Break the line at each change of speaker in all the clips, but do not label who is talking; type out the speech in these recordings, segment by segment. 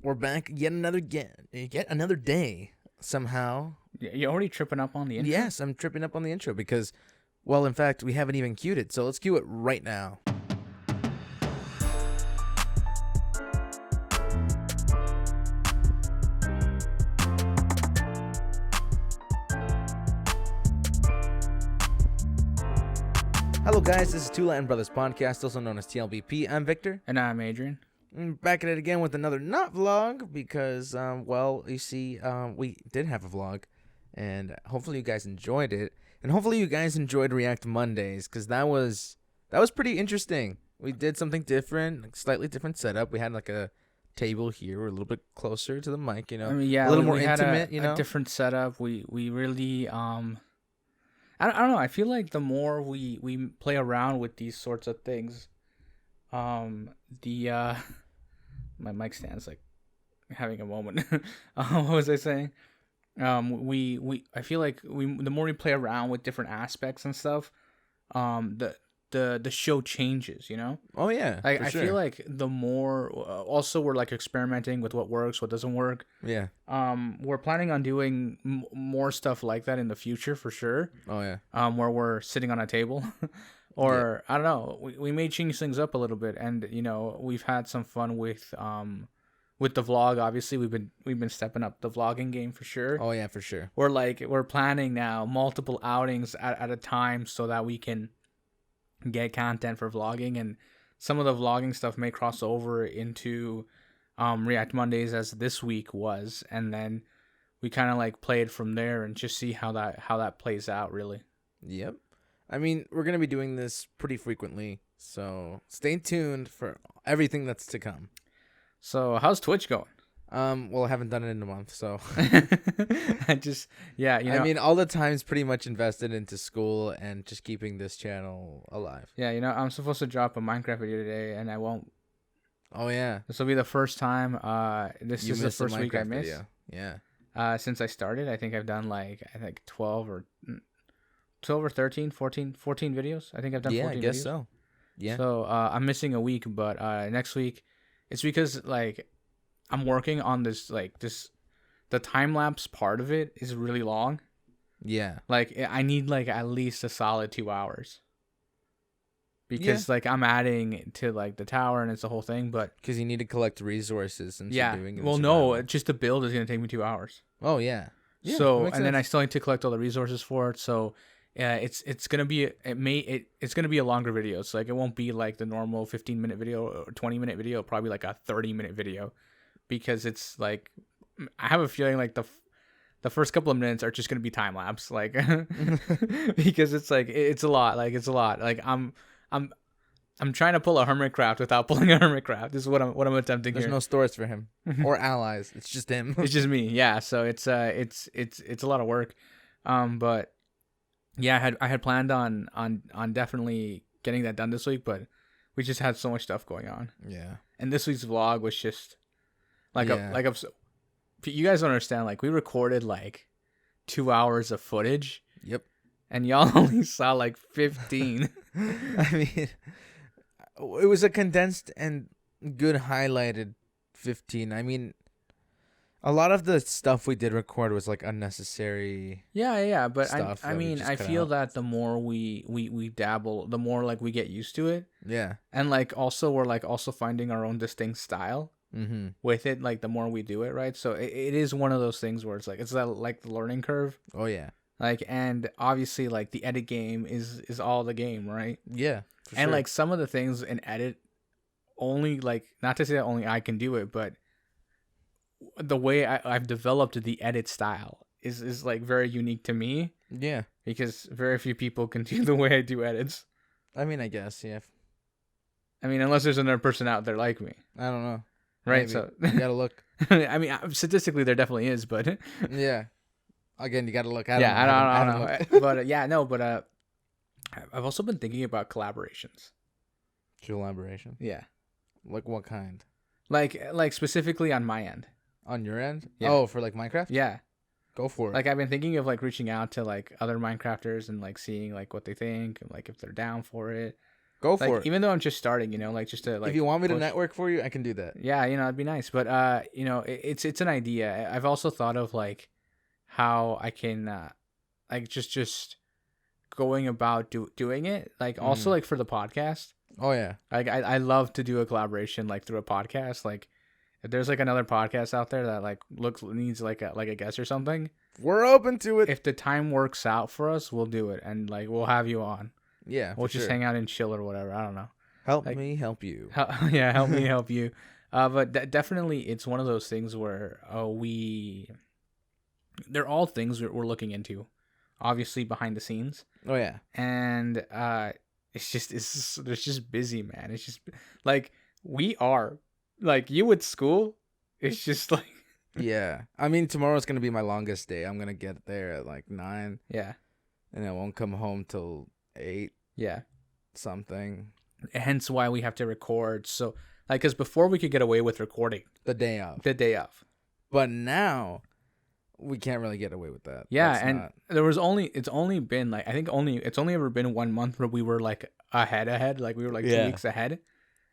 We're back yet another day somehow.
You're already tripping up on the intro?
Yes, I'm tripping up on the intro because, well, in fact, we haven't even cued it. So let's cue it right now. Hello, guys. This is Two Latin Brothers Podcast, also known as T.L.B.P. I'm Victor.
And I'm Adrian.
Back at it again with another not vlog because, well, you see, we did have a vlog, and hopefully you guys enjoyed it, and hopefully you guys enjoyed React Mondays because that was pretty interesting. We did something different, like slightly different setup. We had like a table here, we're a little bit closer to the mic, you know.
I mean, yeah,
a little more
we had
intimate, you know.
A different setup. We really I don't know. I feel like the more we play around with these sorts of things, my mic stand's like having a moment. What was I saying? I feel like the more we play around with different aspects and stuff, the show changes, you know?
Oh yeah.
Like
for
I
sure.
feel like the more also we're like experimenting with what works, what doesn't work.
Yeah.
We're planning on doing more stuff like that in the future for sure.
Oh yeah.
Where we're sitting on a table. Or I don't know, we may change things up a little bit, and you know we've had some fun with the vlog. Obviously, we've been stepping up the vlogging game for sure.
Oh yeah, for sure.
We're planning now multiple outings at a time so that we can get content for vlogging, and some of the vlogging stuff may cross over into React Mondays as this week was, and then we kind of like play it from there and just see how that plays out really.
Yep. I mean, we're going to be doing this pretty frequently, so stay tuned for everything that's to come.
So, how's Twitch going?
Well, I haven't done it in a month, so.
I mean,
all the time's pretty much invested into school and just keeping this channel alive.
Yeah, you know, I'm supposed to drop a Minecraft video today, and I won't.
Oh, yeah.
This will be the first time. This is the first week I missed.
Video. Yeah.
Since I started, I think I've done 12 or 13, 14 videos. I think I've done 14 videos. Yeah, I guess
so. Yeah.
So I'm missing a week, but next week, it's because I'm working on the time lapse part of it is really long.
Yeah.
I need at least a solid 2 hours. Because I'm adding to the tower and it's the whole thing, but
because you need to collect resources and
doing it. Well, no, just the build is gonna take me 2 hours.
Oh yeah. Yeah,
so and then I still need to collect all the resources for it. So it's gonna be it's gonna be a longer video. So it won't be like the normal 15-minute video or 20-minute video, probably like a 30-minute video, because it's I have a feeling the first couple of minutes are just gonna be time lapse, because it's a lot. I'm trying to pull a hermitcraft without pulling a hermitcraft. This is what I'm attempting.
There's
here.
no stores for him or allies. It's just him.
It's just me. Yeah. So it's a lot of work. But yeah, I had planned on definitely getting that done this week, but we just had so much stuff going on.
Yeah.
And this week's vlog was just you guys don't understand. We recorded 2 hours of footage.
Yep.
And y'all only saw 15.
I mean, it was a condensed and good highlighted 15. I mean, a lot of the stuff we did record was unnecessary.
Yeah, but
stuff
I mean, I feel that the more we dabble, the more we get used to it.
Yeah.
And also we're also finding our own distinct style with it. The more we do it, right? So it is one of those things where it's the learning curve.
Oh yeah.
And obviously the edit game is all the game, right?
Yeah.
And
sure.
some of the things in edit only not to say that only I can do it, but the way I've developed the edit style is very unique to me.
Yeah.
Because very few people can do the way I do edits.
I mean, I guess, yeah.
I mean, unless there's another person out there like me.
I don't know.
Right?
Maybe.
So
you gotta look.
I mean, statistically there definitely is, but
yeah. Again, you gotta look.
I don't know. But I've also been thinking about collaborations.
Collaboration?
Yeah.
Like what kind?
Like specifically on my end.
On your end?
Yeah.
Oh, for Minecraft?
Yeah.
Go for it.
I've been thinking of reaching out to other Minecrafters and seeing what they think and if they're down for it.
Go
like
for it.
even though I'm just starting, you know, like just to like
If you want me to
push-
network for you, I can do that.
Yeah, you know, it'd be nice. But you know, it's an idea. I've also thought of like how I can like just going about doing it. Like also
Mhm.
like for the podcast.
Oh yeah.
Like I love to do a collaboration like through a podcast. Like if there's like another podcast out there that like needs like a guest or something,
We're open to it.
if the time works out for us, we'll do it and like we'll have you on.
Yeah,
We'll
for
just
sure.
hang out and chill or whatever. I don't know.
Help
like-
me help you.
Yeah, help me help you. But definitely, it's one of those things where they're all things we're looking into, obviously behind the scenes,
Oh yeah.
and it's just busy, man. It's just like we are, like you at school. It's just like
Yeah. I mean, tomorrow's gonna be my longest day. I'm gonna get there at like 9,
yeah,
and I won't come home till 8
yeah.
something.
Hence why we have to record. So like, because before we could get away with recording
The day of.
the day of.
But now we can't really get away with that.
Yeah,
That's
and
not-
it's only been like it's only ever been 1 month where we were like ahead, like we were like 2
Yeah.
weeks ahead.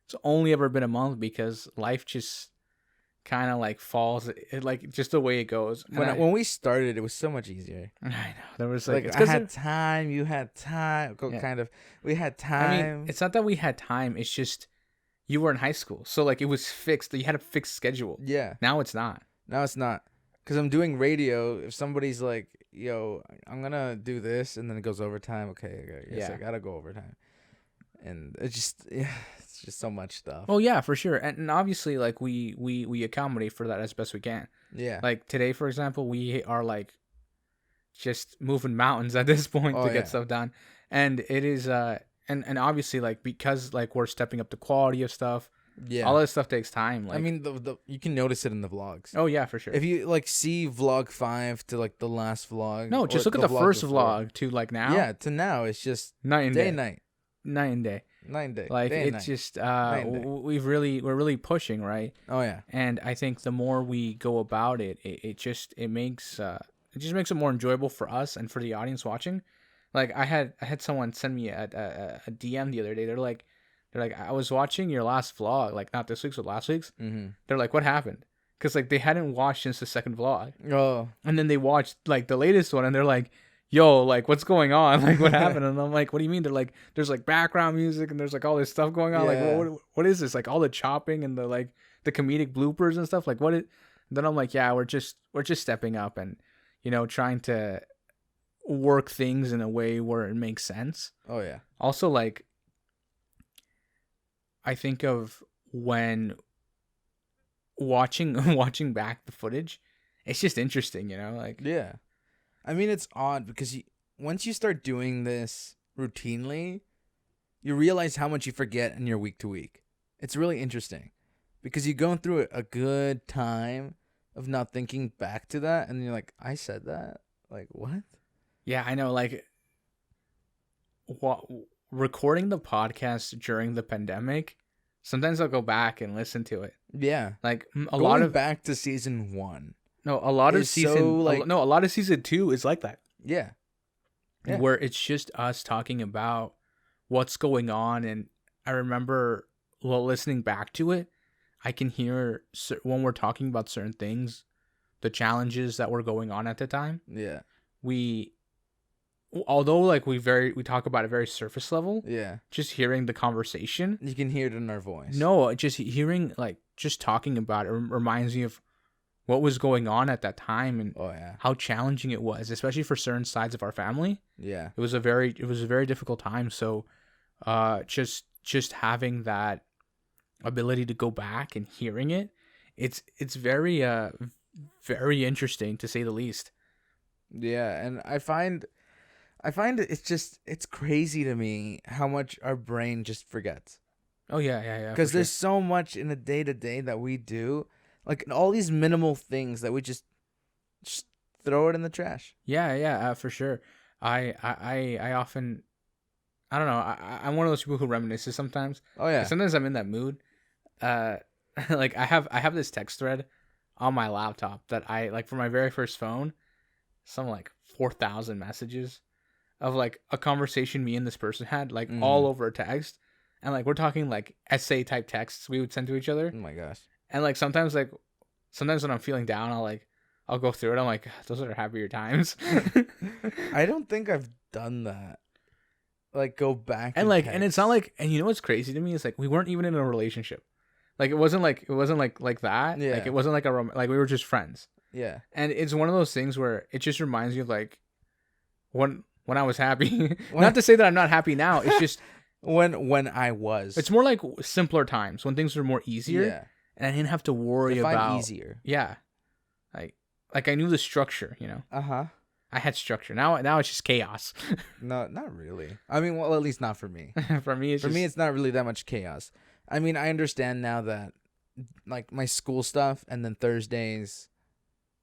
It's only ever been a month because life just kind of like falls like just the way it goes. And
when we started, it was so much easier.
I know there was like,
Like
it's
I
'cause
had time, you had time.
Yeah.
Kind of, we had
I
time.
mean, it's not that we had time. It's just you were in high school, so like it was fixed. You had a fixed schedule.
Yeah.
Now it's not.
No, it's not. Because I'm doing radio. If somebody's like, yo, I'm going to do this, and then it goes overtime, okay, I guess
Yeah.
I got to go overtime. And it's just, yeah, it's just so much stuff.
Oh yeah, for sure. And obviously, like we accommodate for that as best we can.
Yeah.
Like today, for example, we are like just moving mountains at this point
Oh,
to get
yeah.
stuff done, and it is and obviously like because like we're stepping up the quality of stuff.
Yeah.
All this stuff takes time. Like,
I mean, the you can notice it in the vlogs.
oh yeah, for sure.
If you like see vlog 5 to like the last vlog.
No, just
or
look at the first
before.
vlog to like now.
Yeah, to now it's just
night and
day
day,
and night.
night and day.
Night and day.
Like
day and
it's
night.
just
and day.
we're really pushing, right?
Oh yeah.
And I think the more we go about it, it just makes it more enjoyable for us and for the audience watching. Like I had someone send me a DM the other day. They're like, I was watching your last vlog, like not this week's but last week's.
Mm-hmm.
They're like, what happened? Because like they hadn't watched since the second vlog,
Oh.
and then they watched like the latest one, and they're like, yo, like what's going on? Like what happened? And I'm like, what do you mean? They're like, there's like background music and there's like all this stuff going on.
Yeah.
Like what is this? Like all the chopping and the like the comedic bloopers and stuff. Like what it? Then I'm like, yeah, we're just stepping up and trying to work things in a way where it makes sense.
Oh yeah.
Also, like I think of when watching back the footage, it's just interesting, like
Yeah. I mean, it's odd because once you start doing this routinely, you realize how much you forget in your week to week. It's really interesting because you're going through a good time of not thinking back to that, and you're like, I said that? Like, what?
yeah, I know, like recording the podcast during the pandemic, sometimes I'll go back and listen to it.
Yeah.
Like a
Going
lot of
back to season 1.
no, a lot of
is
season
so, like-
no, a lot of season 2 is like that.
Yeah. Yeah.
Where it's just us talking about what's going on. And I remember listening back to it, I can hear when we're talking about certain things, the challenges that were going on at the time.
Yeah.
Although like we talk about it very surface level,
Yeah.
just hearing the conversation.
You can hear it in our voice.
No, just hearing like just talking about it reminds me of what was going on at that time and
Oh yeah.
how challenging it was, especially for certain sides of our family.
Yeah.
It was a very difficult time. So, just having that ability to go back and hearing it, it's very very interesting to say the least.
Yeah, and I find it's crazy to me how much our brain just forgets.
Oh yeah.
Because
for
there's
sure.
so much in the day-to-day that we do, like all these minimal things that we just throw it in the trash.
Yeah, for sure. I often, I don't know. I'm one of those people who reminisces sometimes.
Oh yeah.
Sometimes I'm in that mood. Like I have this text thread on my laptop that I like for my very first phone. Some like 4,000 messages of like a conversation me and this person had, like all over a text. and like we're talking like essay type texts we would send to each other.
Oh my gosh.
And like sometimes when I'm feeling down, I'll go through it. I'm like, those are happier times.
I don't think I've done that. Like go back
And like, and it's not like, and you know what's crazy to me is like we weren't even in a relationship. Like it wasn't like that.
Yeah.
Like it wasn't like like we were just friends.
Yeah.
And it's one of those things where it just reminds you of like when I was happy. Not to say that I'm not happy now. It's just
when I was.
it's more like simpler times when things were more easier.
Yeah.
And I didn't have to worry
Define
about
easier.
Yeah. Like I knew the structure,
Uh-huh.
I had structure. Now it's just chaos.
No, not really. I mean, well, at least not for me.
For me,
it's not really that much chaos. I mean, I understand now that like my school stuff and then Thursdays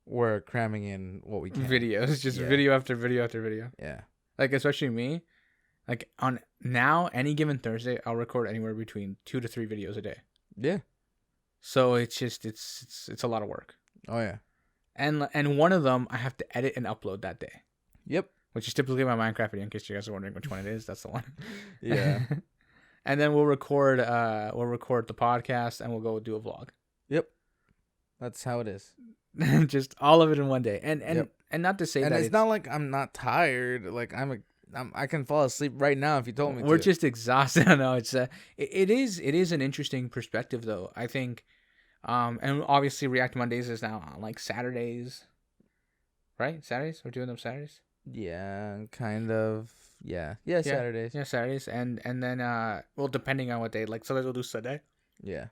we're cramming in what we can.
Videos, just video after video after video.
Yeah.
Like especially me, like on now any given Thursday, I'll record anywhere between 2 to 3 videos a day.
Yeah.
So it's just it's a lot of work.
Oh yeah.
And one of them I have to edit and upload that day.
Yep.
Which is typically my Minecraft video. In case you guys are wondering which one it is, that's the one.
Yeah.
And then we'll record the podcast and we'll go do a vlog.
Yep. That's how it is.
Just all of it in one day. And not to say
and
that
it's not like I'm not tired. Like I can fall asleep right now if you told me
we're
to.
just exhausted. I know it's it is an interesting perspective though. I think and obviously React Mondays is now on like Saturdays. Right? Saturdays? We're doing them Saturdays?
Yeah, kind of. Yeah, Saturdays.
Yeah, Saturdays. And then well, depending on what day, like sometimes we'll do Sunday.
Yeah.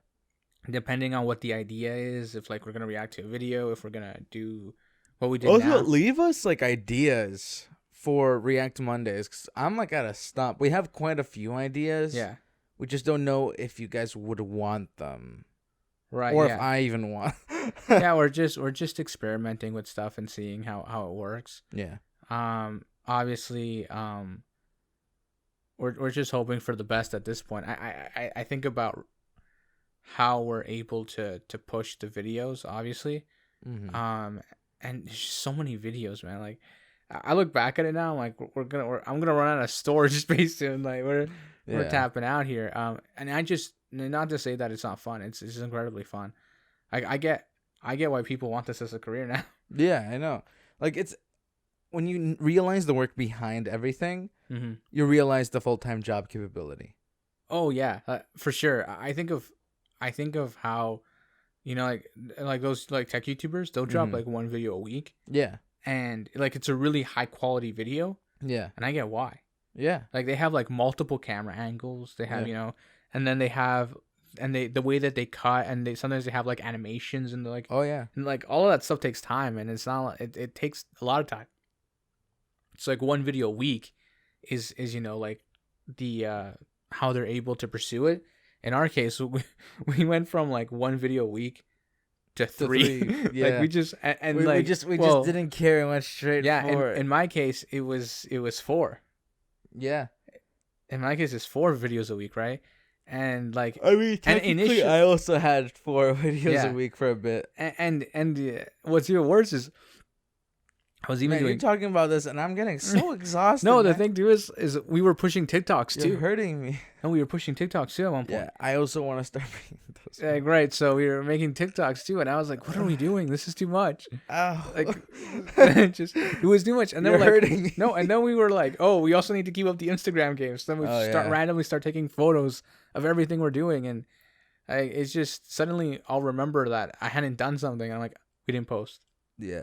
Depending on what the idea is, if like we're gonna react to a video, if we're gonna do what we did
Also,
now.
leave us like ideas for React Mondays, because I'm like at a stump. We have quite a few ideas.
Yeah.
We just don't know if you guys would want them.
Right.
Or
yeah.
if I even want.
Yeah, we're just experimenting with stuff and seeing how it works.
Yeah.
Obviously, we're just hoping for the best at this point. I think about how we're able to push the videos, obviously.
Mm-hmm.
And there's just so many videos, man. Like I look back at it now, I'm like I'm gonna run out of storage space soon. Like we're tapping out here. And I just, not to say that it's not fun. It's incredibly fun. I get why people want this as a career now.
Yeah, I know. Like it's when you realize the work behind everything,
Mm-hmm.
you realize the full-time job capability.
Oh yeah, for sure. I think of how, like those like tech YouTubers, they'll drop like one video a week.
Yeah.
And like it's a really high quality video.
Yeah.
And I get why.
Yeah.
Like they have like multiple camera angles. They have, and then they have, and the way that they cut, and sometimes they have like animations and like,
oh yeah,
and like all of that stuff takes time, and it's not, it takes a lot of time. It's like one video a week is like the how they're able to pursue it. In our case, we went from like one video a week to three. Yeah. Like we just we just
didn't care and went straight.
Yeah. In my case, it was 4.
Yeah.
In my case, it's 4 videos a week, right? And like,
I mean, technically, I also had 4 videos a week for a bit.
And what's even worse is, I was even doing.
You're talking about this, and I'm getting so exhausted.
No, the thing too is we were pushing TikToks too.
You're hurting me.
And we were pushing TikToks too at one point.
Yeah, I also want to start making those.
Yeah, right. So we were making TikToks too, and I was like, "What are we doing? This is too much."
Oh,
like, it was too much. And then
you're
we're like,
hurting me.
No, and then we were like, "Oh, we also need to keep up the Instagram games." So then we randomly start taking photos of everything we're doing, and it's just suddenly I'll remember that I hadn't done something. I'm like, we didn't post.
Yeah.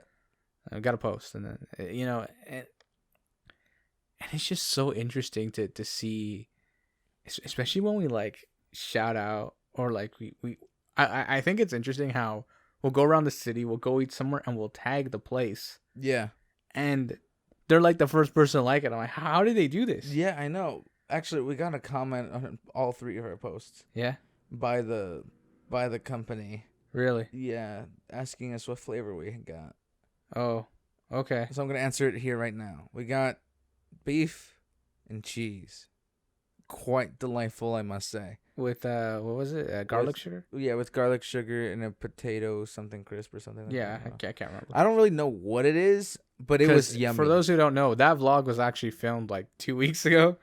I've got to post, and then and it's just so interesting to see, especially when we like shout out or like I think it's interesting how we'll go around the city, we'll go eat somewhere, and we'll tag the place.
Yeah,
and they're like the first person to like it. I'm like, how did they do this?
Yeah, I know. Actually, we got a comment on all 3 of our posts.
Yeah,
by the company.
Really?
Yeah, asking us what flavor we got.
Oh, okay.
So I'm going to answer it here right now. We got beef and cheese. Quite delightful, I must say.
With, what was it? Garlic sugar?
Yeah, with garlic sugar and a potato something crisp or something like
that.
Yeah,
I can't remember.
I don't really know what it is, but it was yummy.
For those who don't know, that vlog was actually filmed like 2 weeks ago.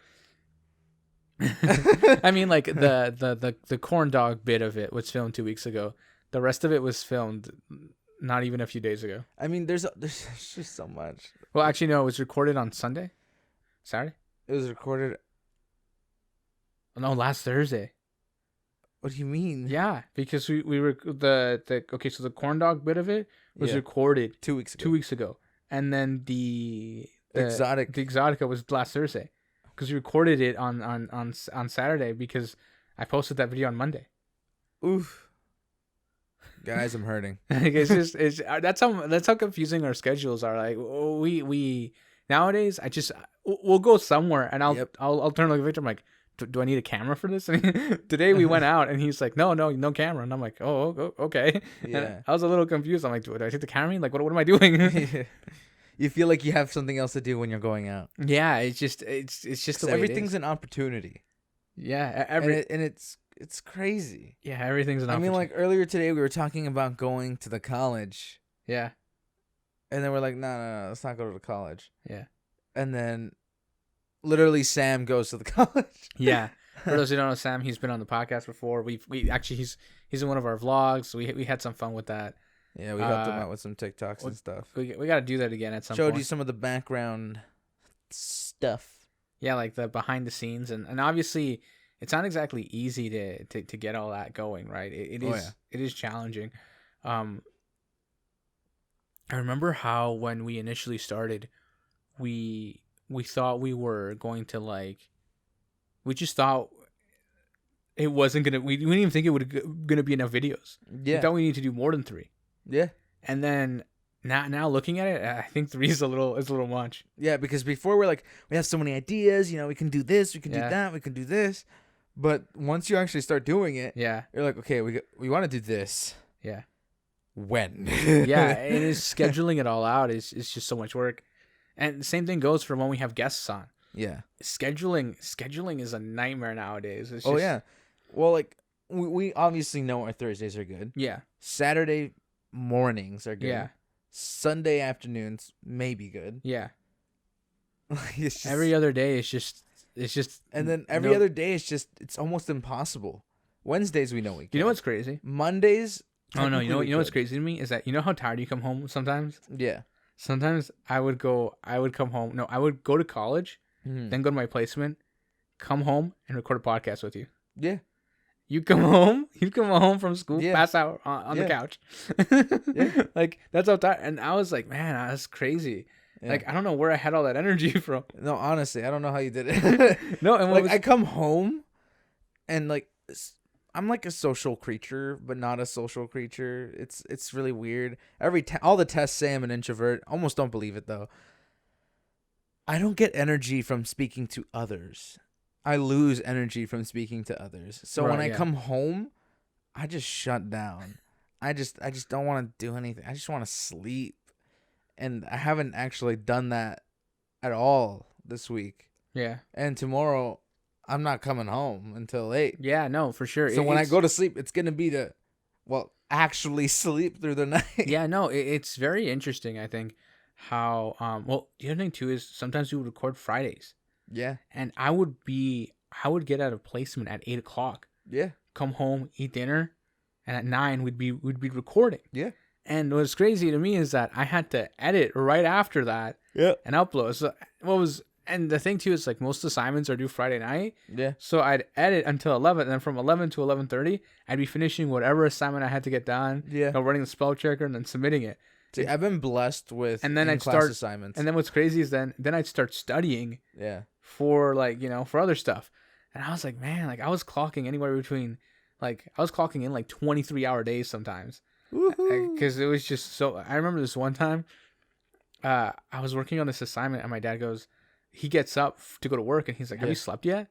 I mean, like the corn dog bit of it was filmed 2 weeks ago. The rest of it was filmed not even a few days ago.
I mean, there's just so much.
Well, actually, no, it was recorded on Sunday, Saturday.
It was recorded.
No, last Thursday.
What do you mean?
Yeah, because we were the okay. So the corn dog bit of it was recorded
2 weeks ago.
2 weeks ago, and then the Exotica was last Thursday, because we recorded it on Saturday because I posted that video on Monday.
Oof. Guys, I'm hurting.
Like, that's how confusing our schedules are. Like we nowadays, we'll go somewhere and I'll turn like Victor. I'm like, do I need a camera for this? Today we went out and he's like, no camera, and I'm like, oh, okay.
Yeah.
And I was a little confused. I'm like, do I take the camera? Like, what am I doing?
You feel like you have something else to do when you're going out.
Yeah, it's just the way
everything's an opportunity.
Yeah,
and it's crazy.
Yeah, everything's an opportunity.
I mean, like earlier today we were talking about going to the college.
Yeah.
And then we're like, no, let's not go to the college.
Yeah.
And then literally Sam goes to the college.
Yeah. For those who don't know Sam, he's been on the podcast before. We actually he's in one of our vlogs. So we had some fun with that.
Yeah, we helped him out with some TikToks and stuff.
We got to do that again at some point.
Showed you some of the background stuff.
Yeah, like the behind the scenes, and obviously it's not exactly easy to get all that going, right? It is challenging. I remember how when we initially started, we thought we were going to we just thought it wasn't gonna. We didn't even think it would gonna be enough videos.
Yeah,
we thought we need to do more than 3.
Yeah,
and then now looking at it, I think 3 is a little much.
Yeah, because before we're like, we have so many ideas. We can do this, we can do that, we can do this. But once you actually start doing it,
you're
like, okay, we want to do this.
Yeah.
When?
Yeah, it is scheduling it all out. It's just so much work. And the same thing goes for when we have guests on.
Yeah.
Scheduling is a nightmare nowadays. It's
yeah. Well, like we obviously know our Thursdays are good.
Yeah.
Saturday mornings are good.
Yeah.
Sunday afternoons may be good.
Yeah.
It's just,
every other day it's just
and then every other day it's almost impossible. Wednesdays we know we can.
You know what's crazy?
Mondays.
Oh no, you know what's crazy to me is that how tired you come home sometimes?
Yeah.
Sometimes I would come home. No, I would go to college, then go to my placement, come home and record a podcast with you.
Yeah.
You come home from school, pass out on the couch.
Yeah.
Like, that's how tired. And I was like, man, that's crazy. Yeah. Like, I don't know where I had all that energy from.
No, honestly, I don't know how you did it.
No, and
I come home and like I'm like a social creature, but not a social creature. It's really weird. All the tests say I'm an introvert. Almost don't believe it though. I don't get energy from speaking to others. I lose energy from speaking to others. So when I come home, I just shut down. I just don't want to do anything. I just want to sleep. And I haven't actually done that at all this week.
Yeah. And
tomorrow, I'm not coming home until 8.
Yeah, no, for sure.
So when I go to sleep, it's going to be actually sleep through the night.
Yeah, no, it's very interesting, I think, how, the other thing too is sometimes we would record Fridays.
Yeah.
And I would get out of placement at 8 o'clock.
Yeah.
Come home, eat dinner, and at 9 we'd be recording.
Yeah.
And what's crazy to me is that I had to edit right after that.
Yeah.
And upload. So and the thing too is like most assignments are due Friday night.
Yeah.
So I'd edit until 11, and then from 11 to 11:30, I'd be finishing whatever assignment I had to get done.
Yeah.
Running the spell checker and then submitting it.
See, I've been blessed with I'd
start
assignments.
And then what's crazy is then I'd start studying.
Yeah.
For for other stuff, and I was like, man, like I was clocking anywhere between, I was clocking in 23-hour days sometimes, because it was just so. I remember this one time, I was working on this assignment, and my dad goes, he gets up to go to work, and he's like, have you slept yet?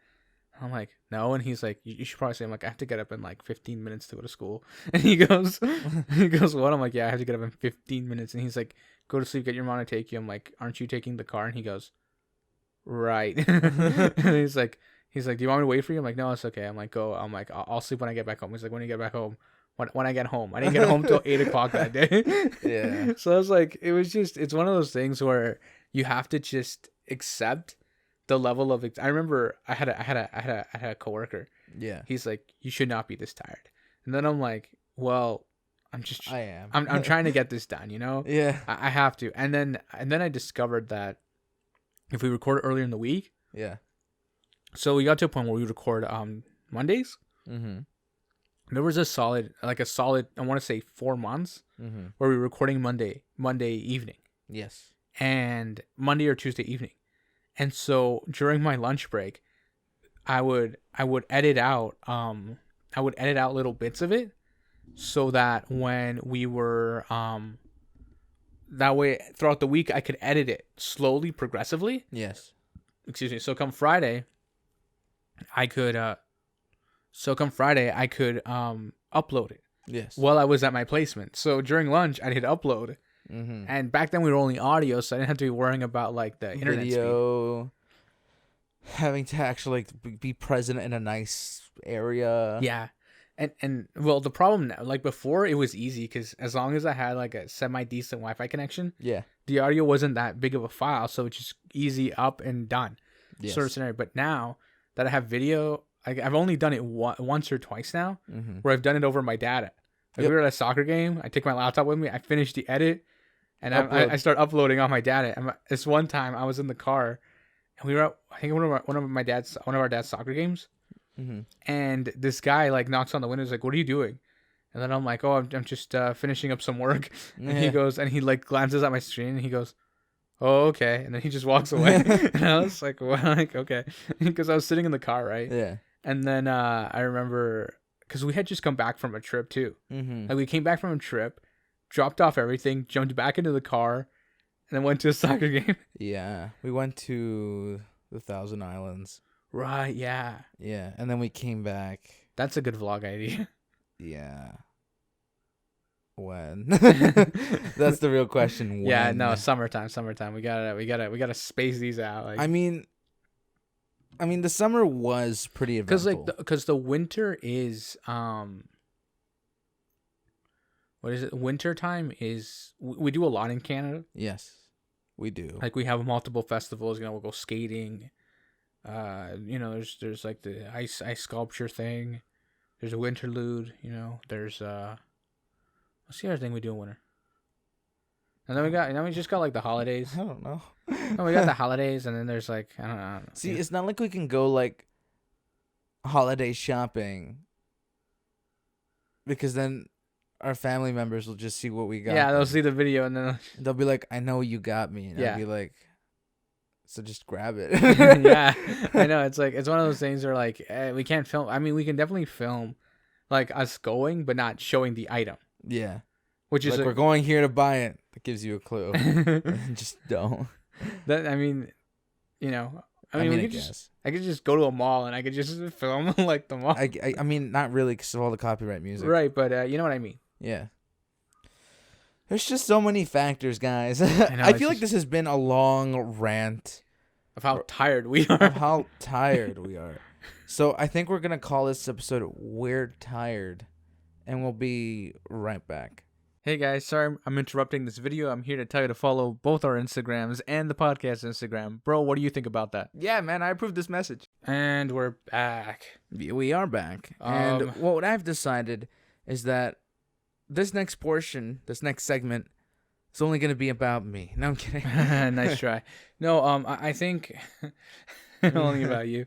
And I'm like, no, and he's like, you should probably say. I'm like, I have to get up in 15 minutes to go to school, and he goes, what? I'm like, yeah, I have to get up in 15 minutes, and he's like, go to sleep, get your mom to take you. I'm like, aren't you taking the car? And he goes, right. And he's like, do you want me to wait for you? I'm like, no, it's okay. I'm like, go. I'm like, I'll sleep when I get back home. He's like, when you get back home? When I get home. I didn't get home till 8 o'clock that day.
Yeah.
So I was like, it's one of those things where you have to just accept the level of I remember I had a coworker.
Yeah.
He's like, you should not be this tired. And then I'm like, well,
I am.
I'm trying to get this done, you know?
Yeah.
I have to. And then I discovered that if we record earlier in the week,
Yeah.
so we got to a point where we record Mondays.
Mm-hmm.
There was a solid, I want to say 4 months
Mm-hmm.
where we were recording Monday evening
Yes.
and Monday or Tuesday evening. And so during my lunch break, I would edit out little bits of it so that when we were that way throughout the week I could edit it slowly, progressively.
Yes.
Excuse me. So come Friday, I could upload it
Yes.
while I was at my placement. So during lunch I'd hit upload.
Mm-hmm.
And back then we were only audio, so I didn't have to be worrying about like the internet speed.
Video, having to actually like, be present in a nice area.
Yeah. And well, the problem now, like before, it was easy because as long as I had like a semi decent Wi-Fi connection,
Yeah.
the audio wasn't that big of a file, so it's just easy up and done
Yes.
sort of scenario. But now that I have video, I've only done it once or twice now,
Mm-hmm.
where I've done it over my data. Like
Yep.
we were at a soccer game, I take my laptop with me, I finish the edit, and
Upload.
I start uploading on my data. And this one time I was in the car, and we were at, I think one of our dad's soccer games.
Mm-hmm.
And this guy like knocks on the window. He's like, "What are you doing?" And then I'm like, "Oh, I'm just finishing up some work." And he
Yeah.
goes and he like glances at my screen and he goes, "Oh, okay." And then he just walks away. And I was like, "Well, like okay," because I was sitting in the car, right?
Yeah.
And then I remember because we had just come back from a trip too.
Mm-hmm.
Like we came back from a trip, dropped off everything, jumped back into the car, and then went to a soccer game.
Yeah. We went to the Thousand Islands.
Right? Yeah.
Yeah. And then we came back.
That's a good vlog idea.
Yeah. When? That's the real question. When?
Yeah, no, summertime. We gotta space these out. Like,
I mean, the summer was pretty eventful.
because the winter is what is it? Winter time is we do a lot in Canada.
Yes, we do.
Like we have multiple festivals. You know, we'll go skating. You know, there's like the ice sculpture thing. There's a winterlude. You know, there's what's the other thing we do in winter? And then we just got like the holidays.
I don't know.
No, we got the holidays, and then there's like I don't know.
See, it's not like we can go like holiday shopping because then our family members will just see what we got.
Yeah, they'll see the video and then
they'll be like, "I know what you got me," and
Yeah.
I'll be like, "So just grab it."
Yeah, I know. It's like it's one of those things where like we can't film. I mean, we can definitely film like us going, but not showing the item.
Yeah,
Which is
like we're going here to buy it. That gives you a clue. Just don't.
that. I mean, you know. I mean,
I
we could just. I could just go to a mall and I could just film like the mall.
I mean, not really because of all the copyright music.
Right, but you know what I mean.
Yeah. There's just so many factors, guys.
know,
I
it's
feel like
just-
this has been a long rant
Of how tired we
of
are.
how tired we are. So I think we're going to call this episode We're Tired, and we'll be right back.
Hey guys, sorry I'm interrupting this video. I'm here to tell you to follow both our Instagrams and the podcast Instagram. Bro, what do you think about that?
Yeah, man, I approve this message.
And we're back.
We are back. And what I've decided is that this next segment, is only going to be about me. No, I'm kidding.
Nice try. No, I think only about you.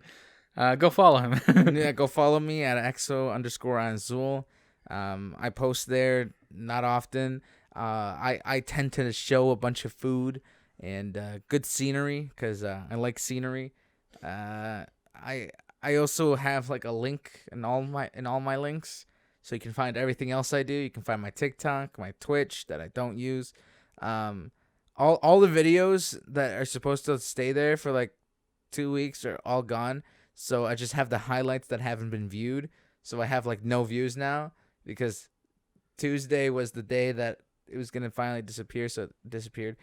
Go follow him.
Yeah, go follow me at exo_Azul. I post there not often. I tend to show a bunch of food and good scenery because I like scenery. I also have like a link in all my links, so you can find everything else I do. You can find my TikTok, my Twitch that I don't use. All the videos that are supposed to stay there for like 2 weeks are all gone. So I just have the highlights that haven't been viewed. So I have like no views now because Tuesday was the day that it was gonna finally disappear. So it disappeared.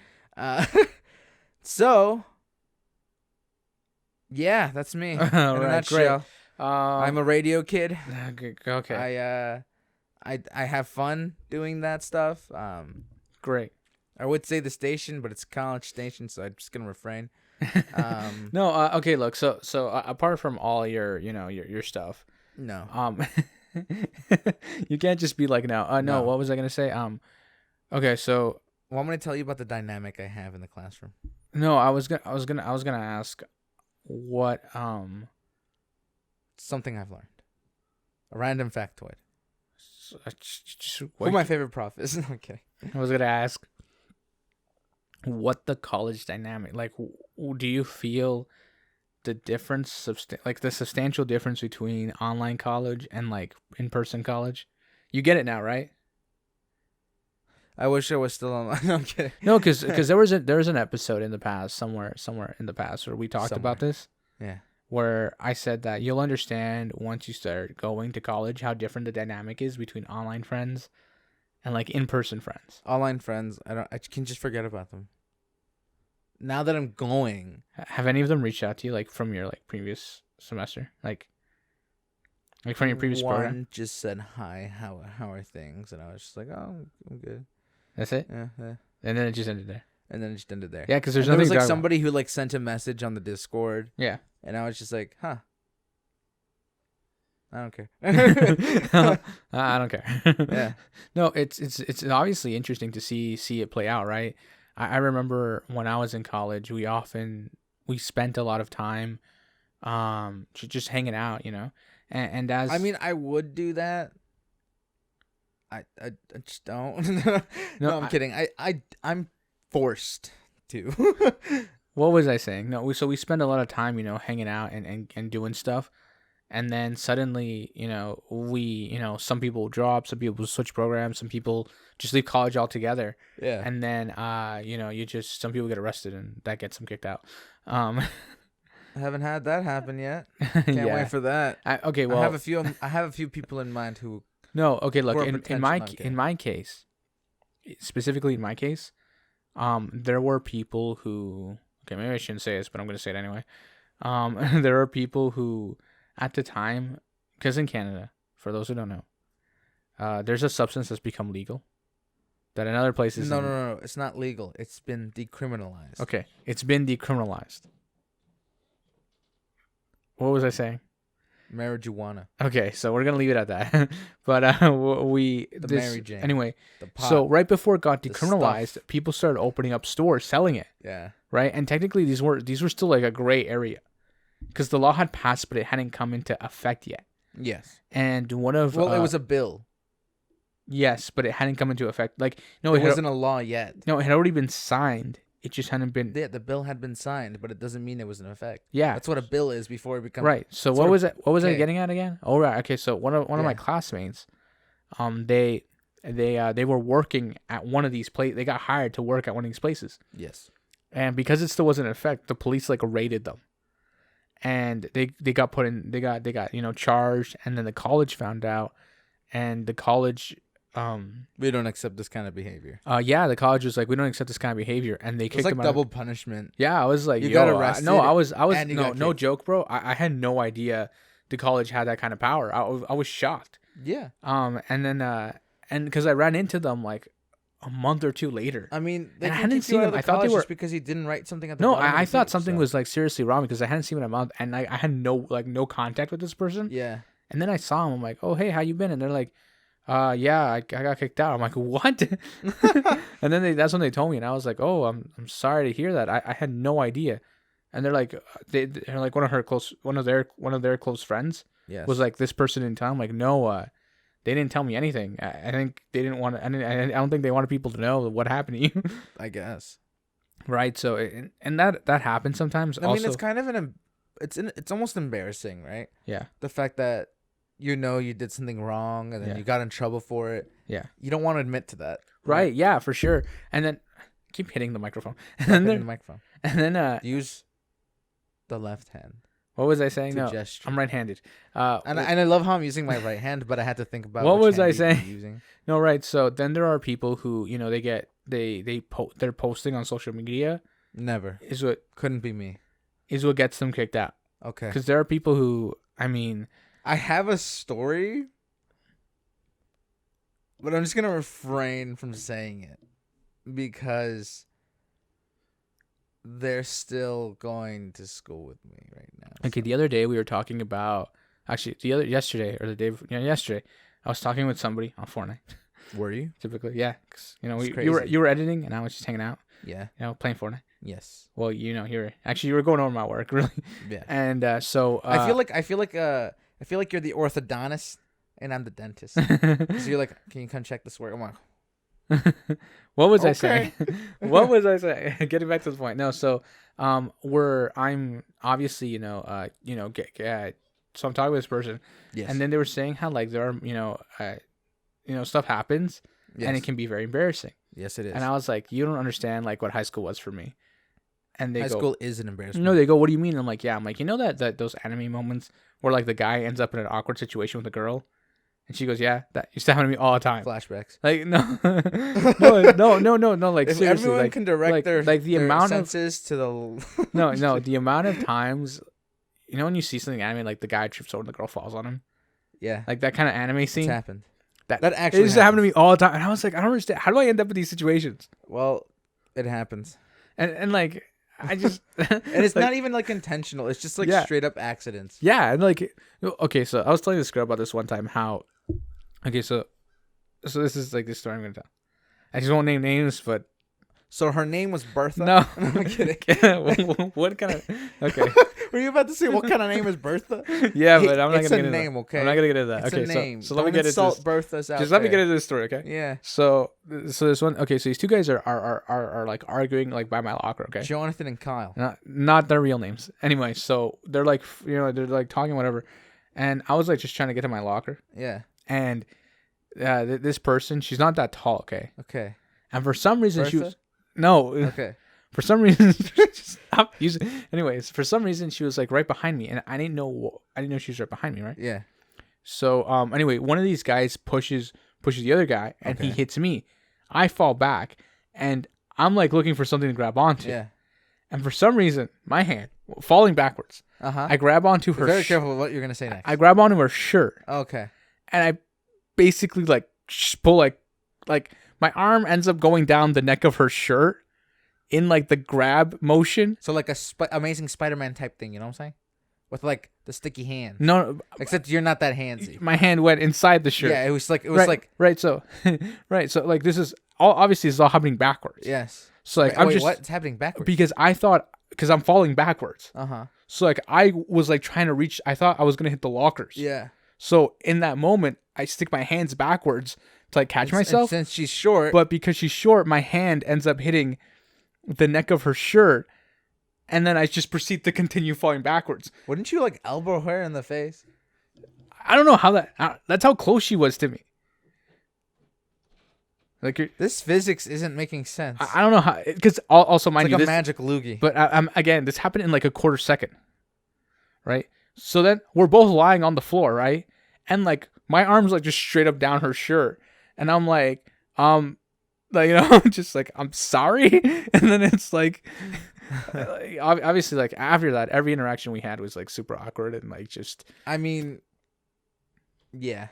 So yeah, that's me. In a
Alright, great.
nutshell. I'm a radio kid.
Okay.
I have fun doing that stuff.
Great.
I would say the station, but it's College Station, so I'm just gonna refrain.
No, okay, look, apart from all your, your stuff,
No.
you can't just be like, no,
No.
what was I gonna say? Okay, so
Well, I'm gonna tell you about the dynamic I have in the classroom.
no, I was gonna ask what
Something I've learned. A random factoid. Who
what,
my favorite prof is. No, I'm kidding.
I was gonna ask what the college dynamic like. Do you feel the difference, like the substantial difference between online college and like in-person college? You get it now, right?
I wish I was still online. No, I'm kidding.
No, because there was an episode in the past somewhere in the past where we talked about this,
Yeah.
where I said that you'll understand once you start going to college how different the dynamic is between online friends and like in-person friends.
Online friends, I can just forget about them. Now that I'm going,
Have any of them reached out to you like from your like previous semester, like from your previous
one
program?
just said hi. How are things? And I was just like, oh, I'm good.
That's it,
Yeah.
and then it just ended there.
And then it just ended there.
Yeah, because there's
And there
nothing.
was like somebody who like sent a message on the Discord,
Yeah.
and I was just like, huh. I don't care.
I don't care.
Yeah.
No, it's obviously interesting to see it play out, right? I remember when I was in college, we spent a lot of time just hanging out, and as
I mean, I would do that. I just don't. No, I'm kidding. I'm forced to.
what was I saying? No, we spend a lot of time, hanging out and doing stuff. And then suddenly, some people drop, some people switch programs, some people just leave college altogether.
Yeah.
And then, some people get arrested and that gets them kicked out.
I haven't had that happen yet. Can't
Yeah.
wait for that.
Okay, well,
I have a few people in mind who.
no, okay, look,
Or
in
potential-
my
no, I'm kidding.
in my case, specifically in my case, there were people who, okay, maybe I shouldn't say this, but I'm going to say it anyway. There are people who, at the time, because in Canada, for those who don't know, there's a substance that's become legal that in other places.
No. It's not legal. It's been decriminalized.
Okay, it's been decriminalized. What was I saying?
Marijuana.
Okay, so we're gonna leave it at that. But
Mary Jane.
Anyway.
The pot.
So right before it got
the
decriminalized,
stuff.
people started opening up stores selling it,
Yeah.
right? And technically, these were still like a gray area, because the law had passed, but it hadn't come into effect yet.
Yes.
And one of
Well, it was a bill.
yes, but it hadn't come into effect. Like no,
It wasn't a law yet.
no, it had already been signed. It just hadn't been.
Yeah, the bill had been signed, but it doesn't mean it was in effect.
Yeah,
That's what a bill is before it becomes.
right. So
sort
what
of-
was it? What was I
okay.
getting at again? Oh right. Okay. So one of my
Yeah.
classmates, they were working at one of these places. They got hired to work at one of these places.
Yes.
And because it still wasn't in effect, the police like raided them, and they got put in. They got charged, and then the college found out, and the college
We don't accept this kind of behavior.
the college was like, we don't accept this kind of behavior, and they
It's
kicked
like
them
double
out.
punishment.
Yeah, I was like,
You
yo,
got
I
arrested
was
and you
no
got kicked.
joke, bro. I had no idea the college had that kind of power. I was shocked.
Yeah.
And then and because I ran into them like a month or two later.
I mean, they
And I
can
hadn't
kick
seen
you out
them.
of the
I thought they
college
were-
just because he didn't write something at the
No,
bottom of
I
the
thought
page,
something
so-
was like seriously wrong because I hadn't seen him in a month, and I had no contact with this person.
Yeah.
And then I saw him. I'm like, oh hey, how you been? And they're like, yeah, I got kicked out. I'm like, what? And then that's when they told me, and I was like, oh, I'm sorry to hear that. I had no idea. And they're like, they're like one of their close friends
Yes.
was like, this person didn't tell him. Like, no, they didn't tell me anything. I think they didn't want to. I don't think they wanted people to know what happened to you.
I guess.
Right. So and that happens sometimes.
I
also,
mean, it's kind of it's almost embarrassing, right?
yeah.
The fact that you did something wrong and then
Yeah.
you got in trouble for it.
Yeah.
You don't want to admit to that.
Right. Yeah, for sure. And then keep hitting the microphone.
Stop
And
hitting the
then
microphone.
use
The left hand
what was I saying?
to
No,
gesture.
I'm right-handed.
And I love how I'm using my right hand, but I had to think about
What
which
was I
hand you'd be
saying?
using.
No, right. So then there are people who they're posting on social media
Never.
is what
Couldn't be me.
gets them kicked out.
Okay.
Because there are people who, I mean,
I have a story, but I'm just gonna refrain from saying it. because they're still going to school with me right now.
Okay,
so.
the other day we were talking about actually yesterday or the day yesterday I was talking with somebody on Fortnite.
Were you?
Typically, yeah, 'cause, you know,
It's
you were editing and I was just hanging out,
Yeah.
you know, playing Fortnite.
Yes.
Well, you know, you were going over my work, really.
Yeah.
And so
I feel like you're the orthodontist and I'm the dentist. So you're like, can you come check this work? I'm like,
what was I
Okay.
saying? What was I saying? Getting back to the point. No, so I'm obviously, so I'm talking with this person,
yes.
and then they were saying how like there are stuff happens,
yes.
and it can be very embarrassing.
Yes, it is.
And I was like, you don't understand like what high school was for me. And they
High
go,
school is an embarrassment.
no, they go, what do you mean? I'm like, yeah. I'm like, you know that those anime moments where like the guy ends up in an awkward situation with a girl, and she goes, yeah, that used to happen to me all the time.
Flashbacks.
Like no, no. Like
If
seriously,
everyone
like
can direct
the
their
amount
senses to the
of no, the amount of times, you know, when you see something anime, like the guy trips over and the girl falls on him,
yeah,
like that kind of anime
it's
scene.
happened.
That
actually
it used to happen to me all the time, and I was like, I don't understand. How do I end up in these situations?
Well, it happens,
and like I just
and it's not even like intentional. It's just like straight up accidents.
Yeah, and like okay, so I was telling this girl about this one time how. Okay, so this is like this story I'm gonna tell. I just won't name names, but
So her name was Bertha?
no,
I'm kidding.
What kind of okay?
Were you about to say what kind of name is Bertha?
Yeah, but I'm not
It's
gonna
a
get into
name,
that.
okay?
I'm not gonna get into that.
It's
Okay,
a name.
so let me
Don't
get into
insult
this.
Berthas out
Just let me
there.
get into this story, okay?
Yeah.
So this one. Okay, so these two guys are like arguing like by my locker. Okay.
Jonathan and Kyle.
Not their real names. Anyway, so they're like they're like talking whatever, and I was like just trying to get to my locker,
Yeah.
and this person, she's not that tall. Okay.
Okay.
And for some reason she
Bertha?
was no.
Okay.
For some reason, stop using. Anyways, for some reason, she was like right behind me, and I didn't know she was right behind me, right?
Yeah.
So, anyway, one of these guys pushes the other guy, and he hits me. I fall back, and I'm like looking for something to grab onto.
Yeah.
And for some reason, my hand falling backwards.
Uh-huh.
I grab onto her.
Very careful with what you're gonna say next.
I grab onto her shirt,
Okay.
and I basically like pull like my arm ends up going down the neck of her shirt. In like the grab motion,
So like a Amazing Spider-Man type thing, you know what I'm saying? With like the sticky hands.
no,
Except you're not that handsy.
my hand went inside the shirt.
Yeah, it was
right,
like
right. So, right. So like this is all obviously this is all happening backwards.
yes.
So like
Wait,
I'm just
what's happening backwards?
because I'm falling backwards.
Uh-huh.
So like I was like trying to reach. I thought I was gonna hit the lockers.
Yeah.
So in that moment, I stick my hands backwards to like catch myself.
And since she's short.
But because she's short, my hand ends up hitting the neck of her shirt, and then I just proceed to continue falling backwards.
Wouldn't you like elbow her in the face?
I don't know how that's how close she was to me. Like
This physics isn't making sense.
I don't know how, because also mind
It's
you,
like a
this,
magic loogie.
but I'm again, this happened in like a quarter second, right? So then we're both lying on the floor, right? And like my arms like just straight up down her shirt, and I'm like, just like I'm sorry, and then it's like, obviously, like after that, every interaction we had was like super awkward and like just.
I mean, yeah,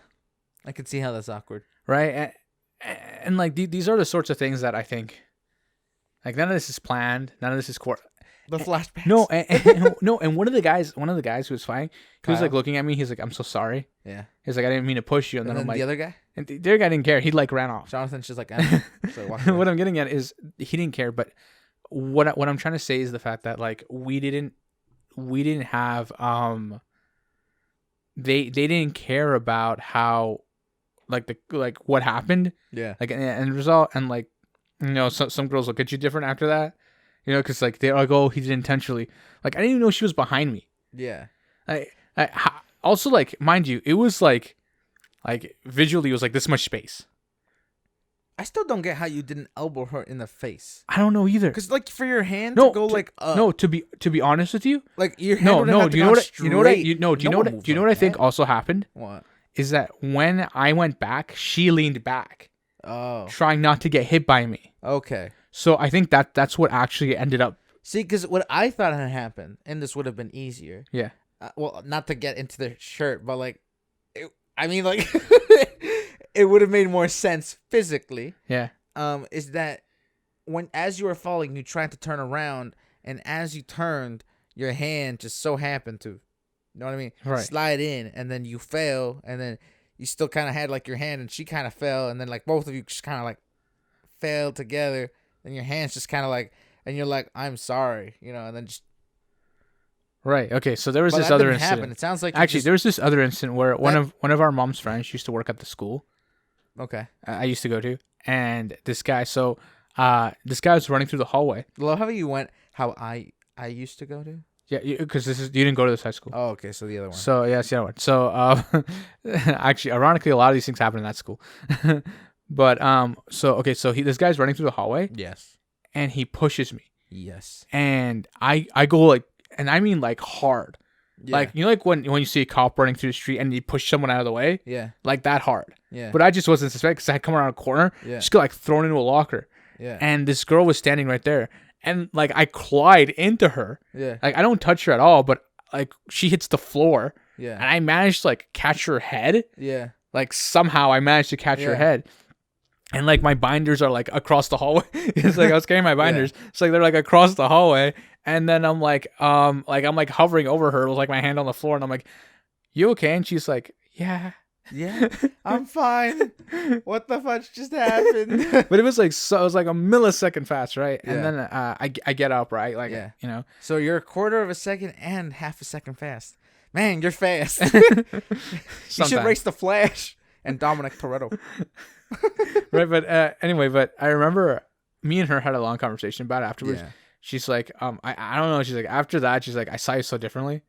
I could see how that's awkward,
right? And like these are the sorts of things that I think, like none of this is planned, none of this is
the flashbacks.
No, no, and one of the guys who was fighting, he was like looking at me. He's like, "I'm so sorry."
Yeah.
He's like, "I didn't mean to push you." And then I'm like,
the other guy.
and the other guy didn't care. He like ran off.
Jonathan's just like, so walk away.
What I'm getting at is he didn't care. But what I'm trying to say is the fact that like we didn't have they didn't care about how like what happened.
Yeah.
Like and result and like some girls look at you different after that. Because like they're like, oh, he did intentionally. Like I didn't even know she was behind me.
Yeah.
Also like mind you, it was like visually it was like this much space.
I still don't get how you didn't elbow her in the face.
I don't know either.
Because like for your hand to go like up.
No, to be honest with you,
like your hand would have
do you know
to
what do you know what I think also happened?
What?
Is that when I went back, she leaned back.
Oh.
Trying not to get hit by me.
Okay.
So I think that's what actually ended up.
See, because what I thought had happened, and this would have been easier.
Yeah.
Well, not to get into the shirt, but like, it would have made more sense physically.
Yeah.
Is that as you were falling, you tried to turn around, and as you turned, your hand just so happened to, you know what I mean?
Right.
Slide in, and then you fell, and then you still kind of had like your hand, and she kind of fell, and then like both of you just kind of like fell together, and your hands just kind of like, and you're like, I'm sorry, you know, and then just.
Right. Okay. So there was
But
this
that
other
didn't
incident.
happen. It sounds like
Actually, there was this other incident where one
That-
of our mom's friends used to work at the school
Okay.
I used to go to, and this guy. So this guy was running through the hallway.
Love how you went. How I used to go to.
Yeah, because you didn't go to this high school.
Oh, okay. So the other one.
So yeah, it's the other one. So actually, ironically, a lot of these things happen in that school. But so this guy's running through the hallway,
Yes.
and he pushes me,
Yes.
and I go like, and I mean like hard,
Yeah.
like you know, like when you see a cop running through the street and you push someone out of the way,
Yeah.
like that hard.
Yeah.
But I just wasn't suspect because I had come around a corner,
Yeah.
just got like thrown into a locker,
Yeah.
and this girl was standing right there, and like I collide into her,
Yeah.
like I don't touch her at all, but like she hits the floor, and
Yeah.
I managed to like catch her head.
Yeah.
Like somehow I managed to catch her
Yeah.
head, and like my binders are like across the hallway. It's like I was carrying my binders, so like they're like across the hallway, and then I'm like I'm like hovering over her with like my hand on the floor, and I'm like, "You okay?" And she's like, "Yeah."
Yeah. I'm fine. What the fuck just happened?
But it was like it was like a millisecond fast, right?
Yeah.
And then I get up, right? Like
Yeah.
you know,
So you're a quarter of a second and half a second fast. Man, you're fast. You should
sometimes.
race the Flash and Dominic Toretto.
Right? But anyway, but I remember me and her had a long conversation about it afterwards.
Yeah.
She's like, I don't know. She's like, after that, she's like, I saw you so differently.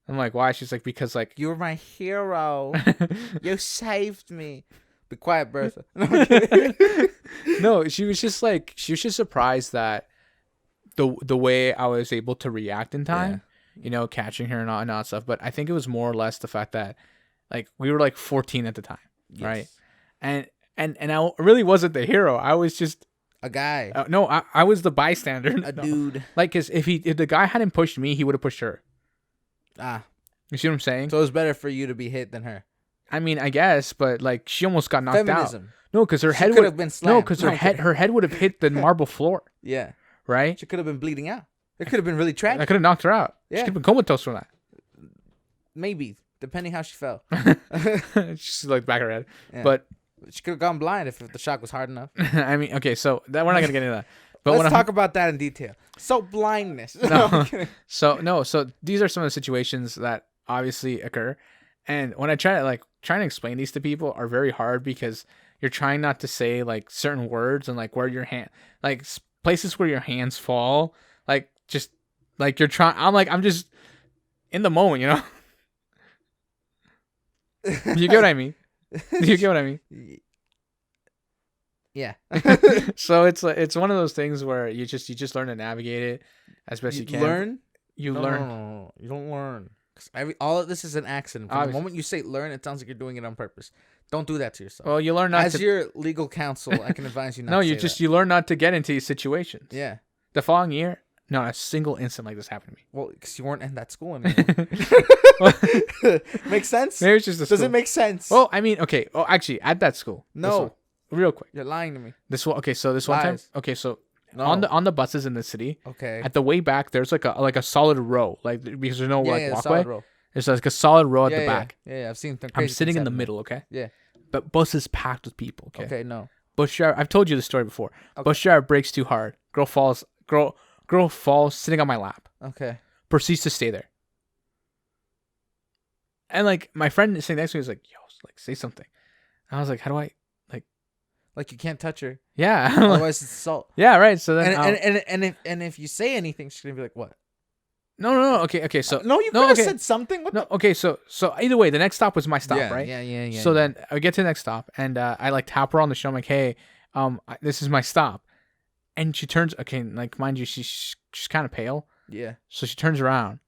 I'm like, why? She's like, because like
You were my hero. You saved me. Be quiet, Bertha. No, I'm kidding.
no, she was just surprised that the way I was able to react in time, you know, catching her and all that stuff. But I think it was more or less the fact that like we were like 14 at the time, right? And I really wasn't the hero. I was just
A guy.
no, I was the bystander.
A
No.
dude.
Like, cause if the guy hadn't pushed me, he would have pushed her.
Ah.
You see what I'm saying?
So it was better for you to be hit than her.
I mean, I guess, but like she almost got knocked out.
Feminism.
No, because her
She
head
could
would
have been slammed.
no, because
No,
her head would have hit the marble floor,
Yeah.
right?
She could have been bleeding out. It could have been really tragic.
I could have knocked her out. She
Yeah.
could have been comatose from that.
Maybe. Depending how she fell.
She's like back of her head.
Yeah.
But
She could have gone blind if the shock was hard enough.
I mean, okay, so that we're not gonna get into that. But
Let's
when
talk about that in detail. So blindness. No, I'm kidding.
so these are some of the situations that obviously occur, and when I trying to explain these to people are very hard because you're trying not to say like certain words and like where your hand like places where your hands fall, like just like you're trying. I'm just in the moment, you know. You get what I mean? You get what I mean?
Yeah.
So it's one of those things where you just learn to navigate it as best you can.
Learn?
You
No,
learn.
No. You don't learn. 'Cause all of this is an accident. From the
Obviously.
moment you say learn, it sounds like you're doing it on purpose. Don't do that to yourself.
Well, you learn not
As
to.
your legal counsel, I can advise you not
No,
to
you
say
just
that.
you learn not to get into these situations.
Yeah.
The following year, not a single instant like this happened to me.
Well, because you weren't in that school anymore. Makes sense?
Maybe it's just a
Does
school.
it make sense?
Well, I mean, okay. Oh, actually, at that school. this
No.
one, real quick.
You're lying to me.
This one. Okay, so this one time.
Lies.
Okay, so
No.
on the buses in the city,
Okay.
at the way back, there's like a solid row, like because there's no like walkway.
solid row.
There's like a solid row at
Yeah,
the back.
Yeah, I've seen them.
I'm
crazy
sitting
things
in the
happen
middle. Okay.
there.
But bus is packed with people.
Yeah. Okay, no.
Bus driver. I've told you the story before.
Okay.
Bus driver brakes too hard. Girl falls. Girl falls sitting on my lap.
Okay.
Proceeds to stay there. And like my friend sitting next to me was like, "Yo, like say something." And I was like, "How do I
Like you can't touch her.
Yeah.
Otherwise it's assault.
Yeah, right. So then
And if you say anything, she's gonna be like, "What?"
no. Okay. So
No, you could
no,
have
okay.
said something. What
no. Okay. So either way, the next stop was my stop,
yeah,
right?
Yeah.
So then I get to the next stop, and I like tap her on the shoulder. I'm like, "Hey, this is my stop," and she turns. Okay, like mind you, she's kind of pale,
yeah,
so she turns around,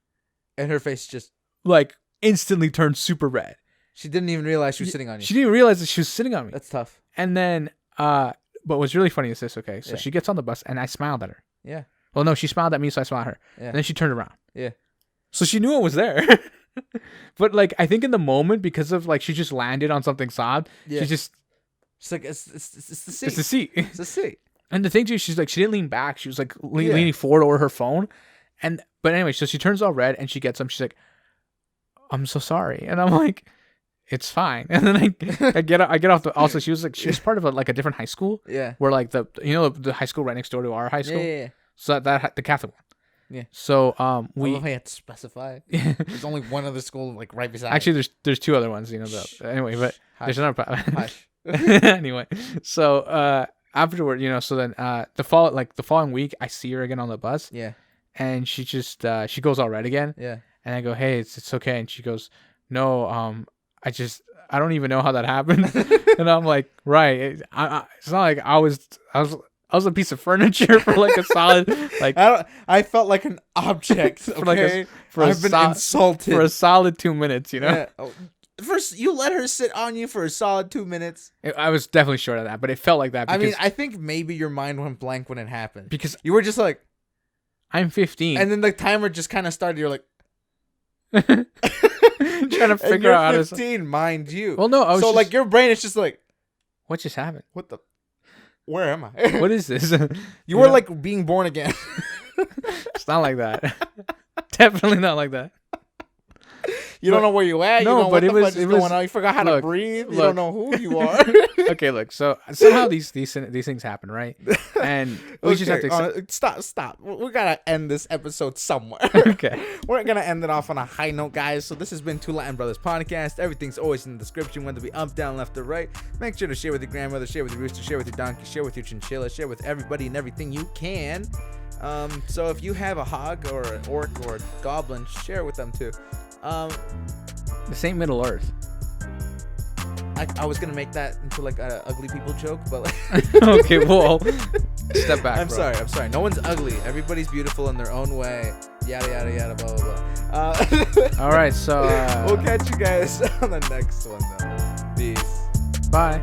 and her face just
like instantly turns super red.
she didn't even realize she was sitting on you.
She didn't even realize that she was sitting on me.
That's tough.
And then, but what's really funny is this. Okay, so
Yeah.
she gets on the bus, and I smiled at her.
Yeah.
Well, no, she smiled at me, so I smiled at her.
Yeah.
And then she turned around.
Yeah.
So she knew I was there. But like, I think in the moment, because of like, she just landed on something soft.
Yeah.
She just
It's like it's the seat.
it's the seat.
It's the seat.
And the thing too, she's like, she didn't lean back. She was like
Yeah.
leaning forward over her phone. But anyway, so she turns all red and she gets them. She's like, I'm so sorry. And I'm like, it's fine. And then I get off the, also she was part of a different high school.
Yeah.
Where like the high school right next door to our high school.
Yeah.
So that the Catholic one.
Yeah.
So
I love how you had to specify. There's only one other school like right beside.
Actually, there's two other ones. Anyway, but
Hush.
there's another.
Hush.
Anyway, so afterward, so then the following week, I see her again on the bus.
Yeah.
And she just she goes all red again.
Yeah.
And I go, hey, it's okay. And she goes, no, I don't even know how that happened. And I'm like, right. It's not like I was a piece of furniture for like a solid like.
I felt like an object. Okay. I've been insulted
for a solid 2 minutes.
Yeah. Oh, first, you let her sit on you for a solid 2 minutes.
I was definitely short of that, but it felt like that.
I mean, I think maybe your mind went blank when it happened
because
you were just like,
I'm 15,
and then the timer just kind of started. You're like.
Trying to figure out
15, mind you.
Well, no,
like your brain is just like,
what just happened?
What the? Where am I?
What is this?
You were like being born again.
It's not like that. Definitely not like that.
You don't know where you at.
No,
you know
but
what the fuck is going on. You forgot how to breathe. You don't know who you are.
Okay, look. So somehow these things happen, right? And we just have to
stop. We gotta end this episode somewhere.
Okay.
We're gonna end it off on a high note, guys. So this has been Two Latin Brothers Podcast. Everything's always in the description, whether it be up, down, left, or right. Make sure to share with your grandmother, share with your rooster, share with your donkey, share with your chinchilla, share with everybody and everything you can. So if you have a hog or an orc or a goblin, share it with them too.
This ain't Middle Earth.
I was gonna make that into like a ugly people joke, but like
okay, well, step back.
I'm sorry. No one's ugly. Everybody's beautiful in their own way. Yada yada yada. Blah blah blah.
All right, so
we'll catch you guys on the next one, though. Peace.
Bye.